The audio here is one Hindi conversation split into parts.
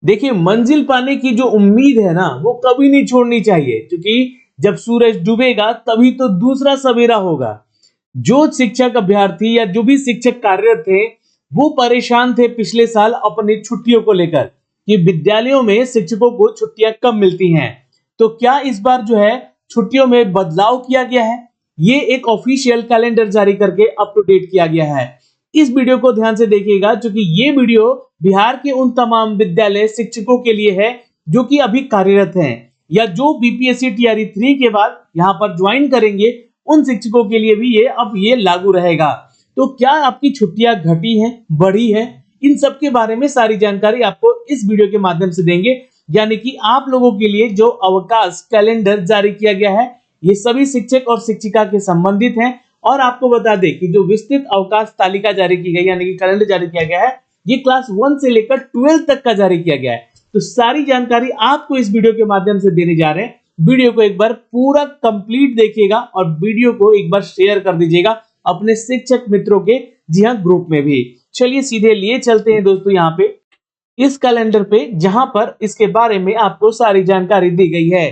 देखिए, मंजिल पाने की जो उम्मीद है ना, वो कभी नहीं छोड़नी चाहिए, क्योंकि जब सूरज डूबेगा तभी तो दूसरा सवेरा होगा। जो शिक्षक अभ्यर्थी या जो भी शिक्षक कार्यरत थे, वो परेशान थे पिछले साल अपनी छुट्टियों को लेकर कि विद्यालयों में शिक्षकों को छुट्टियां कम मिलती हैं। तो क्या इस बार जो है छुट्टियों में बदलाव किया गया है? ये एक ऑफिशियल कैलेंडर जारी करके अप टू डेट किया गया है। इस वीडियो को ध्यान से देखिएगा, क्योंकि ये वीडियो बिहार के उन तमाम विद्यालय शिक्षकों के लिए है जो कि अभी कार्यरत हैं या जो बीपीएससी टीआरई 3 के बाद यहाँ पर ज्वाइन करेंगे, उन शिक्षकों के लिए भी ये लागू रहेगा। तो क्या आपकी छुट्टियां घटी हैं, बढ़ी हैं? इन सब के बारे में सारी जानकारी आपको इस वीडियो के माध्यम से देंगे। यानी कि आप लोगों के लिए जो अवकाश कैलेंडर जारी किया गया है, ये सभी शिक्षक और शिक्षिका के संबंधित हैं। और आपको बता दें कि जो विस्तृत अवकाश तालिका जारी की गई, यानी कि कैलेंडर जारी किया गया है, ये क्लास 1 से लेकर 12 तक का जारी किया गया है। तो सारी जानकारी आपको इस वीडियो के माध्यम से देने जा रहे हैं। वीडियो को एक बार पूरा कंप्लीट देखिएगा और वीडियो को एक बार शेयर कर दीजिएगा अपने शिक्षक मित्रों के, जी हाँ, ग्रुप में भी। चलिए सीधे लिए चलते हैं दोस्तों यहाँ पे इस कैलेंडर पे, जहां पर इसके बारे में आपको सारी जानकारी दी गई है।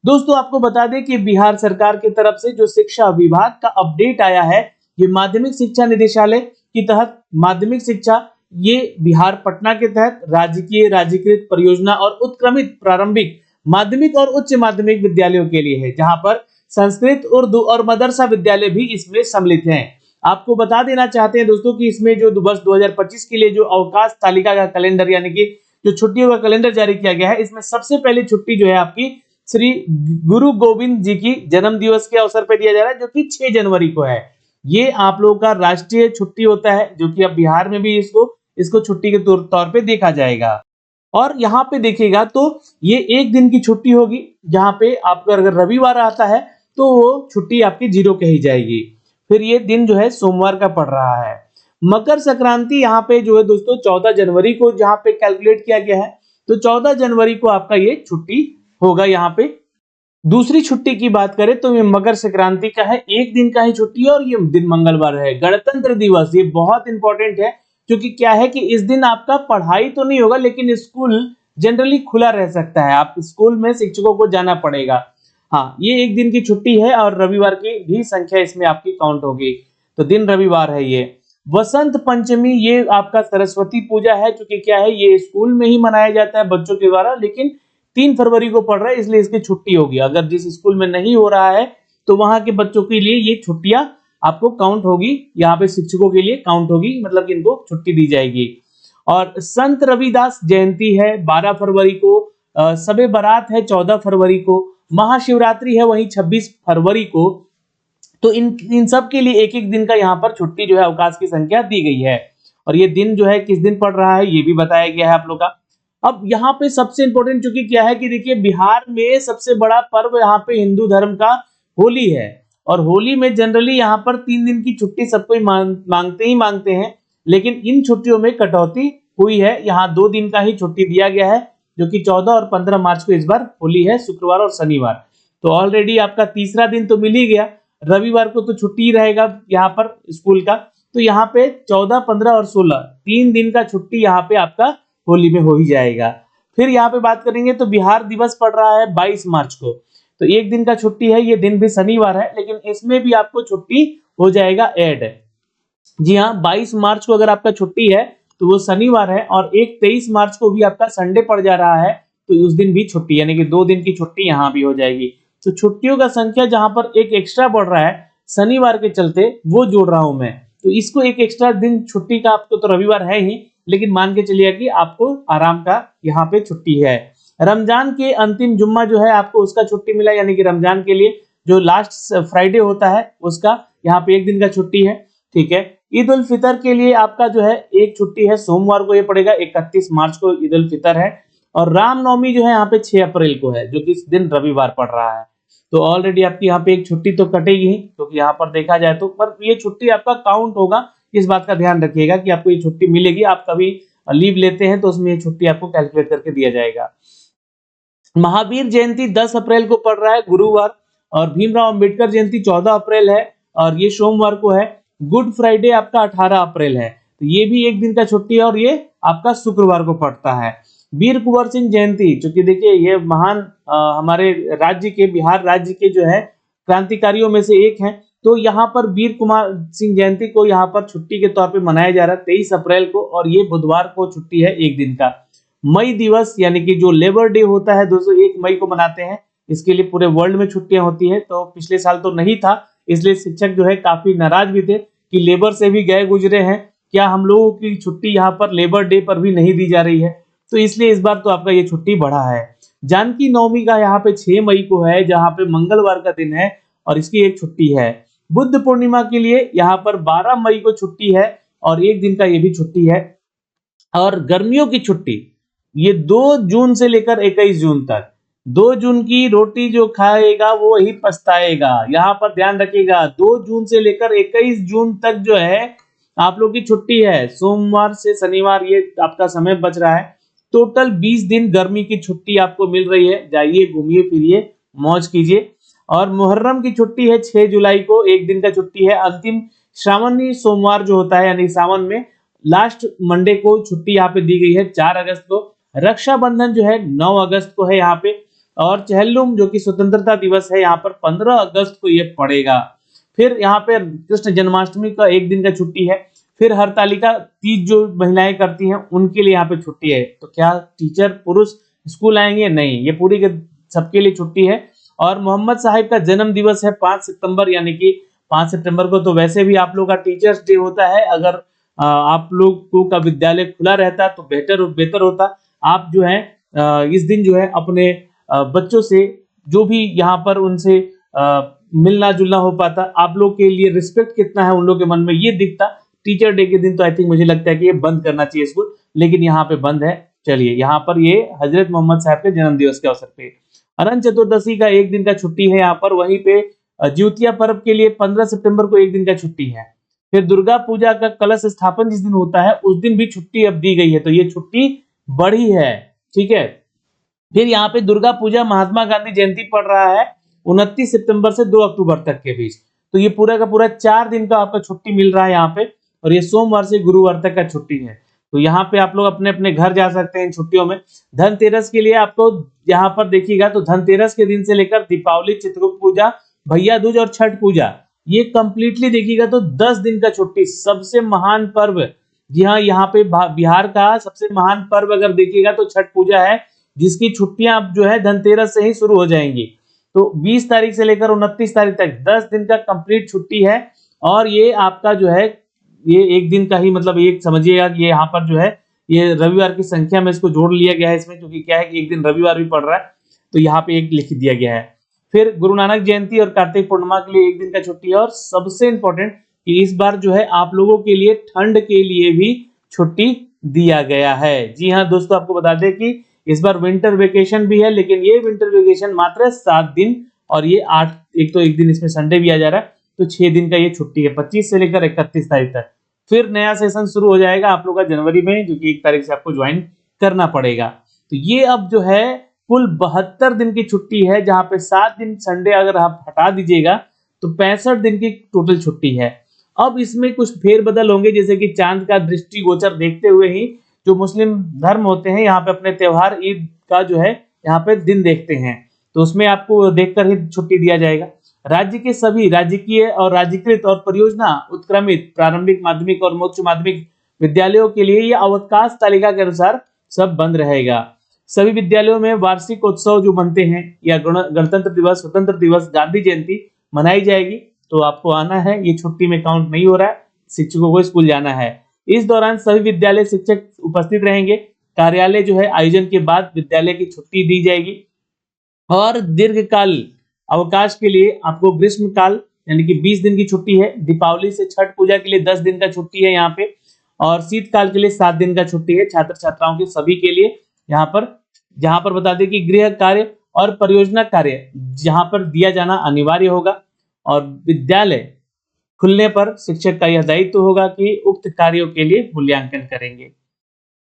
दोस्तों, आपको बता दें कि बिहार सरकार की तरफ से जो शिक्षा विभाग का अपडेट आया है, ये माध्यमिक शिक्षा निदेशालय के तहत माध्यमिक शिक्षा, ये बिहार पटना के तहत राजकीय राजीकृत परियोजना और उत्क्रमित प्रारंभिक माध्यमिक और उच्च माध्यमिक विद्यालयों के लिए है, जहां पर संस्कृत, उर्दू और मदरसा विद्यालय भी इसमें सम्मिलित हैं। आपको बता देना चाहते हैं दोस्तों कि इसमें जो वर्ष 2025 के लिए जो अवकाश तालिका का कैलेंडर, यानी कि जो छुट्टियों का कैलेंडर जारी किया गया है, इसमें सबसे पहले छुट्टी जो है आपकी श्री गुरु गोविंद जी की जन्म दिवस के अवसर पर दिया जा रहा है, जो कि 6 जनवरी को है। ये आप लोगों का राष्ट्रीय छुट्टी होता है, जो कि अब बिहार में भी इसको छुट्टी के तौर पे देखा जाएगा। और यहाँ पे देखिएगा तो ये एक दिन की छुट्टी होगी, जहां पे आपका अगर रविवार आता है तो वो छुट्टी आपकी 0 कही जाएगी। फिर ये दिन जो है सोमवार का पड़ रहा है। मकर संक्रांति यहाँ पे जो है दोस्तों 14 जनवरी को जहाँ पे कैलकुलेट किया गया है, तो 14 जनवरी को आपका ये छुट्टी होगा। यहाँ पे दूसरी छुट्टी की बात करें तो ये मकर संक्रांति का है, एक दिन का ही छुट्टी है और ये दिन मंगलवार है। गणतंत्र दिवस, ये बहुत इंपॉर्टेंट है, क्योंकि क्या है कि इस दिन आपका पढ़ाई तो नहीं होगा, लेकिन स्कूल जनरली खुला रह सकता है। आप स्कूल में शिक्षकों को जाना पड़ेगा। हाँ, ये एक दिन की छुट्टी है और रविवार की भी संख्या इसमें आपकी काउंट होगी, तो दिन रविवार है ये। वसंत पंचमी, ये आपका सरस्वती पूजा है, क्योंकि क्या है ये स्कूल में ही मनाया जाता है बच्चों के द्वारा, लेकिन 3 फरवरी को पड़ रहा है, इसलिए इसकी छुट्टी होगी। अगर जिस स्कूल में नहीं हो रहा है तो वहां के बच्चों के लिए ये छुट्टियां आपको काउंट होगी, यहाँ पे शिक्षकों के लिए काउंट होगी, मतलब कि इनको छुट्टी दी जाएगी। और संत रविदास जयंती है 12 फरवरी को, सबे बारात है 14 फरवरी को, महाशिवरात्रि है वही 26 फरवरी को। तो इन सब के लिए एक एक दिन का यहाँ पर छुट्टी जो है अवकाश की संख्या दी गई है। और ये दिन जो है किस दिन पड़ रहा है ये भी बताया गया है आप लोग का। अब यहाँ पे सबसे इंपॉर्टेंट चूंकि क्या है कि देखिए बिहार में सबसे बड़ा पर्व यहाँ पे हिंदू धर्म का होली है, और होली में जनरली यहाँ पर 3 दिन की छुट्टी सबको मांगते हैं, लेकिन इन छुट्टियों में कटौती हुई है। यहाँ 2 दिन का ही छुट्टी दिया गया है, जो कि 14 और 15 मार्च को इस बार होली है, शुक्रवार और शनिवार। तो ऑलरेडी आपका तीसरा दिन तो मिल ही गया, रविवार को तो छुट्टी ही रहेगा यहाँ पर स्कूल का। तो यहाँ पे 14, 15 और 16 3 दिन का छुट्टी यहाँ पे आपका होली में हो ही जाएगा। फिर यहाँ पे बात करेंगे तो बिहार दिवस पड़ रहा है 22 मार्च को, तो एक दिन का छुट्टी है, ये दिन भी शनिवार है, लेकिन इसमें भी आपको छुट्टी हो जाएगा ऐड। जी हाँ, 22 मार्च को अगर आपका छुट्टी है तो वो शनिवार है, और 23 मार्च को भी आपका संडे पड़ जा रहा है, तो उस दिन भी छुट्टी, यानी कि 2 दिन की छुट्टी यहाँ भी हो जाएगी। तो छुट्टियों का संख्या जहां पर एक एक्स्ट्रा बढ़ रहा है शनिवार के चलते, वो जोड़ रहा हूं मैं। तो इसको एक एक्स्ट्रा दिन छुट्टी का आपको तो रविवार है ही, लेकिन मान के चलिए कि आपको आराम का यहाँ पे छुट्टी है। रमजान के अंतिम जुम्मा जो है आपको उसका छुट्टी मिला, यानी कि रमजान के लिए जो लास्ट फ्राइडे होता है उसका यहाँ पे एक दिन का छुट्टी है। ठीक है, ईद उल फितर के लिए आपका जो है एक छुट्टी है, सोमवार को ये पड़ेगा, 31 मार्च को ईद उल फितर है। और रामनवमी जो है यहाँ पे 6 अप्रैल को है, जो कि इस दिन रविवार पड़ रहा है। तो ऑलरेडी आपकी यहाँ पे एक छुट्टी तो कटेगी ही, क्योंकि यहाँ पर देखा जाए तो, पर ये छुट्टी आपका काउंट होगा, इस बात का ध्यान रखिएगा कि आपको ये छुट्टी मिलेगी। आप कभी लीव लेते हैं तो उसमें ये छुट्टी आपको कैलकुलेट करके दिया जाएगा। महावीर जयंती 10 अप्रैल को पड़ रहा है, गुरुवार, और भीमराव अंबेडकर जयंती 14 अप्रैल है और ये सोमवार को है। गुड फ्राइडे आपका 18 अप्रैल है, तो ये भी एक दिन का छुट्टी है और ये आपका शुक्रवार को पड़ता है। वीर कुंवर सिंह जयंती, चूंकि देखिए ये महान हमारे राज्य के, बिहार राज्य के जो है क्रांतिकारियों में से एक हैं, तो यहाँ पर वीर कुमार सिंह जयंती को यहाँ पर छुट्टी के तौर पे मनाया जा रहा है 23 अप्रैल को, और ये बुधवार को छुट्टी है एक दिन का। मई दिवस यानी कि जो लेबर डे होता है दोस्तों 1 मई को मनाते हैं, इसके लिए पूरे वर्ल्ड में छुट्टियां होती है। तो पिछले साल तो नहीं था, इसलिए शिक्षक जो है काफी नाराज भी थे कि लेबर से भी गए गुजरे हैं, क्या हम लोगों की छुट्टी यहाँ पर लेबर डे पर भी नहीं दी जा रही है, तो इसलिए इस बार तो आपका ये छुट्टी बढ़ा है। जानकी नवमी का यहाँ पे 6 मई को है, जहाँ पे मंगलवार का दिन है और इसकी एक छुट्टी है। बुद्ध पूर्णिमा के लिए यहाँ पर 12 मई को छुट्टी है और एक दिन का ये भी छुट्टी है। और गर्मियों की छुट्टी ये 2 जून से लेकर 21 जून तक। 2 जून की रोटी जो खाएगा वो ही पछताएगा, यहाँ पर ध्यान रखिएगा। 2 जून से लेकर 21 जून तक जो है आप लोग की छुट्टी है, सोमवार से शनिवार ये आपका समय बच रहा है। टोटल 20 दिन गर्मी की छुट्टी आपको मिल रही है, जाइए घूमिए फिरिए मौज कीजिए। और मुहर्रम की छुट्टी है 6 जुलाई को, एक दिन का छुट्टी है। अंतिम श्रावणी सोमवार जो होता है यानी सावन में लास्ट मंडे को छुट्टी यहाँ पे दी गई है 4 अगस्त को। रक्षाबंधन जो है 9 अगस्त को है यहाँ पे, और चहलुम जो कि स्वतंत्रता दिवस है यहाँ पर 15 अगस्त को ये पड़ेगा। फिर यहाँ पे कृष्ण जन्माष्टमी का एक दिन का छुट्टी है। फिर हरतालिका तीज जो महिलाएं करती हैं उनके लिए यहाँ पे छुट्टी है। तो क्या टीचर पुरुष स्कूल आएंगे? नहीं, ये पूरी सबके लिए छुट्टी है। और मोहम्मद साहिब का जन्म दिवस है 5 सितंबर, यानी कि 5 सितंबर को तो वैसे भी आप लोग का टीचर्स डे होता है। अगर आप लोगों का विद्यालय खुला रहता तो बेहतर होता। आप जो है इस दिन जो है अपने बच्चों से जो भी यहाँ पर उनसे मिलना जुलना हो पाता, आप लोग के लिए रिस्पेक्ट कितना है उन लोग के मन में ये दिखता। टीचर डे के दिन तो आई थिंक मुझे लगता है कि ये बंद करना चाहिए स्कूल, लेकिन यहाँ पे बंद है। चलिए, यहाँ पर ये हजरत मोहम्मद साहब के जन्म दिवस के अवसर पे अनंत चतुर्दशी का एक दिन का छुट्टी है यहाँ पर। वहीं पे ज्योतिया पर्व के लिए 15 सितंबर को एक दिन का छुट्टी है। फिर दुर्गा पूजा का कलश स्थापन जिस दिन होता है उस दिन भी छुट्टी अब दी गई है, तो ये छुट्टी बढ़ी है, ठीक है। फिर यहाँ पे दुर्गा पूजा महात्मा गांधी जयंती पड़ रहा है 29 सितंबर से 2 अक्टूबर तक के बीच, तो ये पूरा का पूरा 4 दिन का आपका छुट्टी मिल रहा है यहाँ पे, और ये सोमवार से गुरुवार तक का छुट्टी है। तो यहाँ पे आप लोग अपने अपने घर जा सकते हैं इन छुट्टियों में। धनतेरस के लिए आपको यहाँ पर देखिएगा तो धनतेरस के दिन से लेकर दीपावली, चित्रगुप्त पूजा, भैया दूज और छठ पूजा, ये कंप्लीटली देखिएगा तो 10 दिन का छुट्टी। सबसे महान पर्व, जी हाँ, यहाँ पे बिहार का सबसे महान पर्व अगर देखिएगा तो छठ पूजा है, जिसकी छुट्टियां अब जो है धनतेरस से ही शुरू हो जाएंगी। तो 20 तारीख से लेकर 29 तारीख तक 10 दिन का कंप्लीट छुट्टी है। और ये आपका जो है ये एक दिन का ही, मतलब एक समझिएगा कि ये यहाँ पर जो है ये रविवार की संख्या में इसको जोड़ लिया गया है इसमें, क्योंकि क्या है कि एक दिन रविवार भी पड़ रहा है, तो यहाँ पे एक लिख दिया गया है। फिर गुरु नानक जयंती और कार्तिक पूर्णिमा के लिए एक दिन का छुट्टी है। और सबसे इंपॉर्टेंट कि इस बार जो है आप लोगों के लिए ठंड के लिए भी छुट्टी दिया गया है। जी हाँ दोस्तों, आपको बता दें कि इस बार विंटर वेकेशन भी है, लेकिन ये विंटर वेकेशन मात्र 7 दिन, और ये 8 एक दिन इसमें संडे भी आ जा रहा है, तो 6 दिन का ये छुट्टी है 25 से लेकर 31 तारीख तक। फिर नया सेशन शुरू हो जाएगा आप लोग का जनवरी में, जो कि 1 तारीख से आपको ज्वाइन करना पड़ेगा। तो ये अब जो है कुल 72 दिन की छुट्टी है, जहां पे 7 दिन संडे अगर आप हटा दीजिएगा तो 65 दिन की टोटल छुट्टी है। अब इसमें कुछ फेरबदल होंगे, जैसे कि चांद का दृष्टि गोचर देखते हुए ही जो मुस्लिम धर्म होते हैं यहाँ पे अपने त्योहार ईद का जो है यहाँ पे दिन देखते हैं, तो उसमें आपको देखकर ही छुट्टी दिया जाएगा। राज्य के सभी राजकीय और राज्यकृत और परियोजना उत्क्रमित प्रारंभिक, माध्यमिक और उच्च माध्यमिक विद्यालयों के लिए यह अवकाश तालिका के अनुसार सब बंद रहेगा। सभी विद्यालयों में वार्षिक उत्सव जो बनते हैं या गणतंत्र दिवस, स्वतंत्र दिवस, गांधी जयंती मनाई जाएगी, तो आपको आना है, ये छुट्टी में काउंट नहीं हो रहा है, शिक्षकों को स्कूल जाना है। इस दौरान सभी विद्यालय शिक्षक उपस्थित रहेंगे। कार्यालय जो है आयोजन के बाद विद्यालय की छुट्टी दी जाएगी। और दीर्घकाल अवकाश के लिए आपको ग्रीष्म काल यानी कि 20 दिन की छुट्टी है। दीपावली से छठ पूजा के लिए 10 दिन का छुट्टी है यहाँ पे, और शीतकाल के लिए 7 दिन का छुट्टी है छात्र छात्राओं के सभी के लिए। यहाँ पर जहां पर बता दें कि गृह कार्य और परियोजना कार्य जहां पर दिया जाना अनिवार्य होगा, और विद्यालय खुलने पर शिक्षक का यह दायित्व होगा कि उक्त कार्यों के लिए मूल्यांकन करेंगे।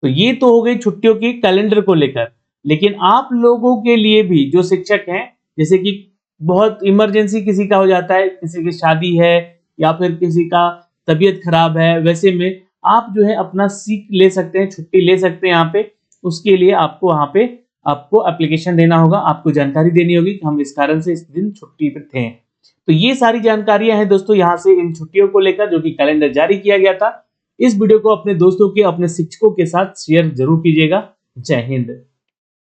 तो ये तो हो गई छुट्टियों की कैलेंडर को लेकर, लेकिन आप लोगों के लिए भी जो शिक्षक हैं, जैसे कि बहुत इमरजेंसी किसी का हो जाता है, किसी की शादी है या फिर किसी का तबीयत खराब है, वैसे में आप जो है अपना सीख ले सकते हैं, छुट्टी ले सकते हैं यहाँ पे। उसके लिए आपको वहां पे आपको एप्लीकेशन देना होगा, आपको जानकारी देनी होगी कि हम इस कारण से इस दिन छुट्टी पे थे। तो ये सारी जानकारियां हैं दोस्तों यहाँ से इन छुट्टियों को लेकर, जो कि कैलेंडर जारी किया गया था। इस वीडियो को अपने दोस्तों के, अपने शिक्षकों के साथ शेयर जरूर कीजिएगा। जय हिंद।